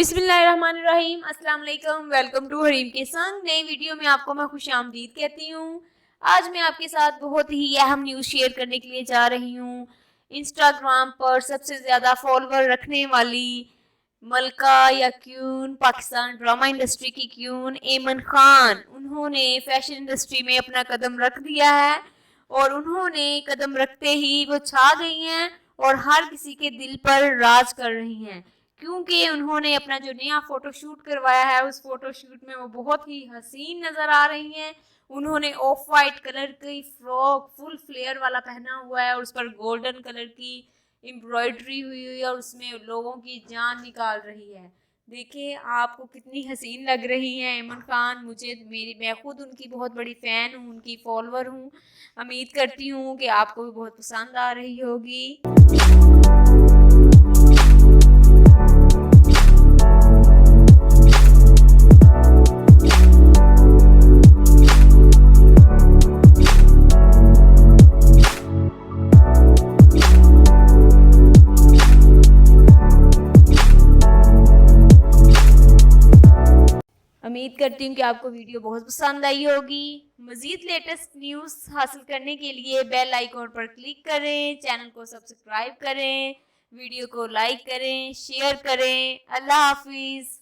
बिस्मिल्लाहिर्रहमानिर्रहीम, अस्सलाम वालेकुम। वेलकम टू हरीम के संग। नई वीडियो में आपको मैं खुशामदीद कहती हूँ। आज मैं आपके साथ बहुत ही अहम न्यूज़ शेयर करने के लिए जा रही हूँ। इंस्टाग्राम पर सबसे ज़्यादा फॉलोवर रखने वाली मलका या क्यून, पाकिस्तान ड्रामा इंडस्ट्री की क्यून एमन खान, उन्होंने फैशन इंडस्ट्री में अपना कदम रख दिया है और उन्होंने कदम रखते ही वो छा गई हैं और हर किसी के दिल पर राज कर रही हैं, क्योंकि उन्होंने अपना जो नया फोटोशूट करवाया है उस फोटोशूट में वो बहुत ही हसीन नज़र आ रही हैं। उन्होंने ऑफ वाइट कलर की फ्रॉक फुल फ्लेयर वाला पहना हुआ है और उस पर गोल्डन कलर की एम्ब्रॉयडरी हुई हुई है और उसमें लोगों की जान निकाल रही है। देखिए आपको कितनी हसीन लग रही हैं एमन खान। मैं खुद उनकी बहुत बड़ी फ़ैन हूँ, उनकी फॉलोअर हूँ। उम्मीद करती हूँ कि आपको भी बहुत पसंद आ रही होगी। उम्मीद करती हूँ कि आपको वीडियो बहुत पसंद आई होगी। मज़ीद लेटेस्ट न्यूज़ हासिल करने के लिए बेल आइकॉन पर क्लिक करें, चैनल को सब्सक्राइब करें, वीडियो को लाइक करें, शेयर करें। अल्लाह हाफिज़।